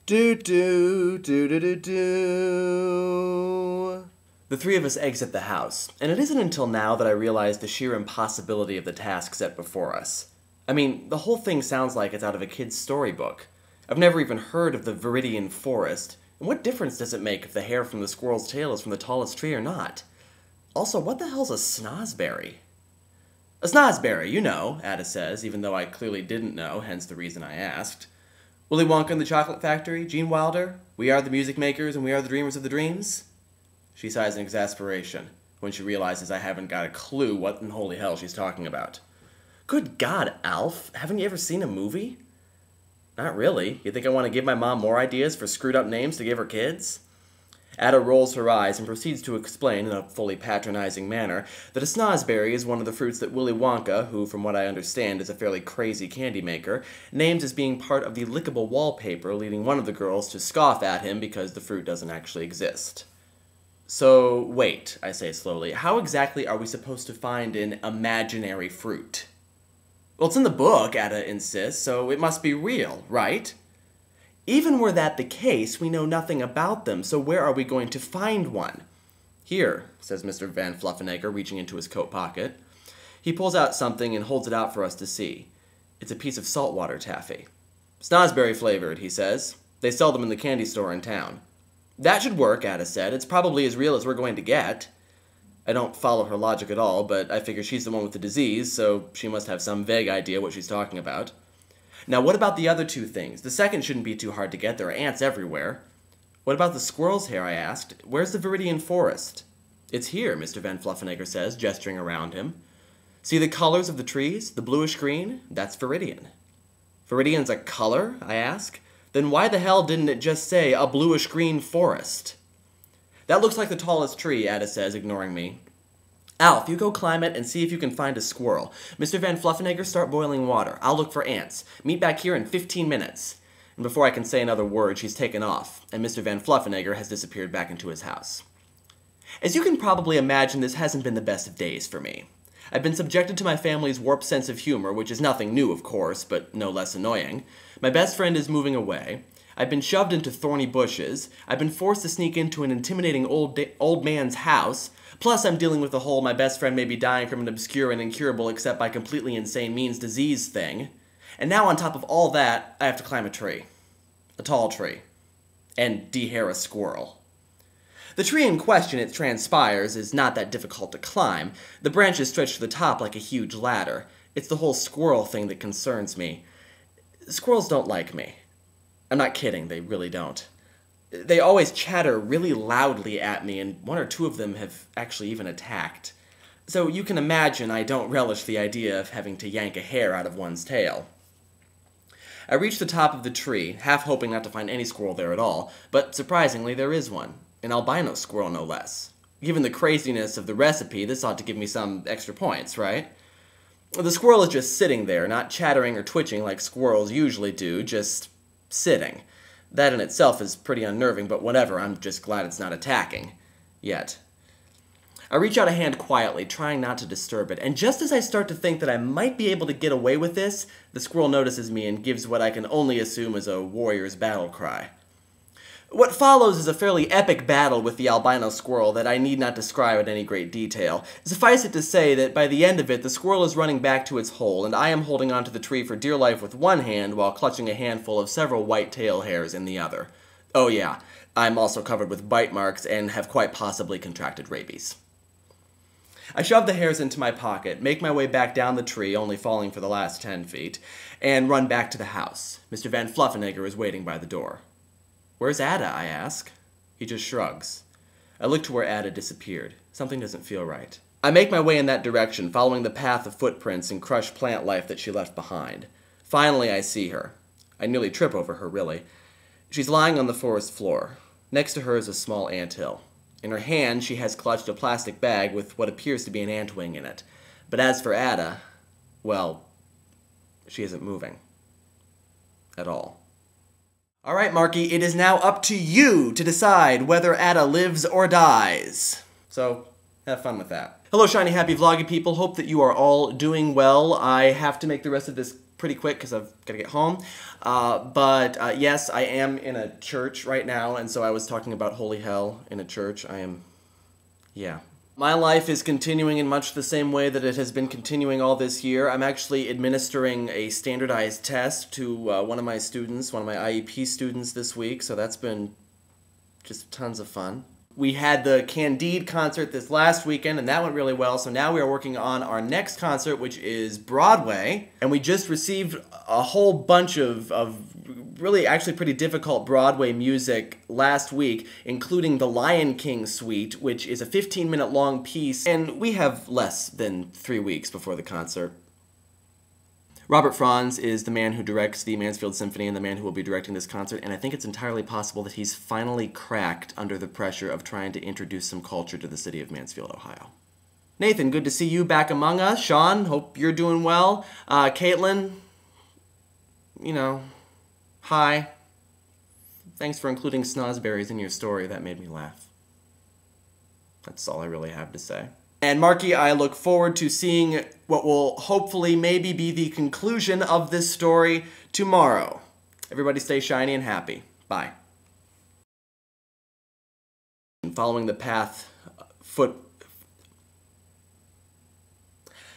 Do do do do do do. The three of us exit the house, and it isn't until now that I realize the sheer impossibility of the task set before us. I mean, the whole thing sounds like it's out of a kid's storybook. I've never even heard of the Viridian Forest, and what difference does it make if the hair from the squirrel's tail is from the tallest tree or not? Also, what the hell's a snozberry? A snozberry, you know, Adah says, even though I clearly didn't know, hence the reason I asked. Willy Wonka and the Chocolate Factory, Gene Wilder, we are the music makers and we are the dreamers of the dreams? She sighs in exasperation when she realizes I haven't got a clue what in holy hell she's talking about. Good God, Alf, haven't you ever seen a movie? Not really. You think I want to give my mom more ideas for screwed up names to give her kids? Adah rolls her eyes and proceeds to explain in a fully patronizing manner that a snozberry is one of the fruits that Willy Wonka, who from what I understand is a fairly crazy candy maker, names as being part of the lickable wallpaper, leading one of the girls to scoff at him because the fruit doesn't actually exist. So, wait, I say slowly, how exactly are we supposed to find an imaginary fruit? Well, it's in the book, Adah insists, so it must be real, right? Even were that the case, we know nothing about them, so where are we going to find one? Here, says Mr. Van Fluffenegger, reaching into his coat pocket. He pulls out something and holds it out for us to see. It's a piece of saltwater taffy. Snozberry flavored, he says. They sell them in the candy store in town. That should work, Adah said. It's probably as real as we're going to get. I don't follow her logic at all, but I figure she's the one with the disease, so she must have some vague idea what she's talking about. Now, what about the other two things? The second shouldn't be too hard to get. There are ants everywhere. What about the squirrel's hair, I asked. Where's the Viridian Forest? It's here, Mr. Van Fluffenegger says, gesturing around him. See the colors of the trees? The bluish green? That's Viridian. Viridian's a color? I ask. Then why the hell didn't it just say a bluish green forest? That looks like the tallest tree, Adah says, ignoring me. Alf, you go climb it and see if you can find a squirrel. Mr. Van Fluffenegger, start boiling water. I'll look for ants. Meet back here in 15 minutes. And before I can say another word, she's taken off, and Mr. Van Fluffenegger has disappeared back into his house. As you can probably imagine, this hasn't been the best of days for me. I've been subjected to my family's warped sense of humor, which is nothing new, of course, but no less annoying. My best friend is moving away. I've been shoved into thorny bushes. I've been forced to sneak into an intimidating old man's house. Plus, I'm dealing with the whole my best friend may be dying from an obscure and incurable except by completely insane means disease thing. And now on top of all that, I have to climb a tree. A tall tree. And dehair a squirrel. The tree in question, it transpires, is not that difficult to climb. The branches stretch to the top like a huge ladder. It's the whole squirrel thing that concerns me. Squirrels don't like me. I'm not kidding, they really don't. They always chatter really loudly at me, and one or two of them have actually even attacked. So you can imagine I don't relish the idea of having to yank a hair out of one's tail. I reach the top of the tree, half hoping not to find any squirrel there at all, but surprisingly there is one. An albino squirrel, no less. Given the craziness of the recipe, this ought to give me some extra points, right? The squirrel is just sitting there, not chattering or twitching like squirrels usually do, just sitting. That in itself is pretty unnerving, but whatever, I'm just glad it's not attacking. Yet. I reach out a hand quietly, trying not to disturb it, and just as I start to think that I might be able to get away with this, the squirrel notices me and gives what I can only assume is a warrior's battle cry. What follows is a fairly epic battle with the albino squirrel that I need not describe in any great detail. Suffice it to say that by the end of it, the squirrel is running back to its hole, and I am holding onto the tree for dear life with one hand while clutching a handful of several white tail hairs in the other. Oh yeah, I'm also covered with bite marks and have quite possibly contracted rabies. I shove the hairs into my pocket, make my way back down the tree, only falling for the last 10 feet, and run back to the house. Mr. Van Fluffenegger is waiting by the door. Where's Adah, I ask. He just shrugs. I look to where Adah disappeared. Something doesn't feel right. I make my way in that direction, following the path of footprints and crushed plant life that she left behind. Finally, I see her. I nearly trip over her, really. She's lying on the forest floor. Next to her is a small anthill. In her hand, she has clutched a plastic bag with what appears to be an antwing in it. But as for Adah, well, she isn't moving. At all. Alright, Marky, it is now up to you to decide whether Adah lives or dies. So, have fun with that. Hello, Shiny Happy Vloggy people. Hope that you are all doing well. I have to make the rest of this pretty quick because I've got to get home. Yes, I am in a church right now, and so I was talking about holy hell in a church. Yeah. My life is continuing in much the same way that it has been continuing all this year. I'm actually administering a standardized test to one of my students, one of my IEP students this week, so that's been just tons of fun. We had the Candide concert this last weekend, and that went really well, so now we are working on our next concert, which is Broadway, and we just received a whole bunch of really actually pretty difficult Broadway music last week, including the Lion King suite, which is a 15-minute long piece, and we have less than 3 weeks before the concert. Robert Franz is the man who directs the Mansfield Symphony and the man who will be directing this concert, and I think it's entirely possible that he's finally cracked under the pressure of trying to introduce some culture to the city of Mansfield, Ohio. Nathan, good to see you back among us. Sean, hope you're doing well. Caitlin, hi. Thanks for including snozberries in your story. That made me laugh. That's all I really have to say. And Marky, I look forward to seeing what will hopefully maybe be the conclusion of this story tomorrow. Everybody stay shiny and happy. Bye. Following the path, foot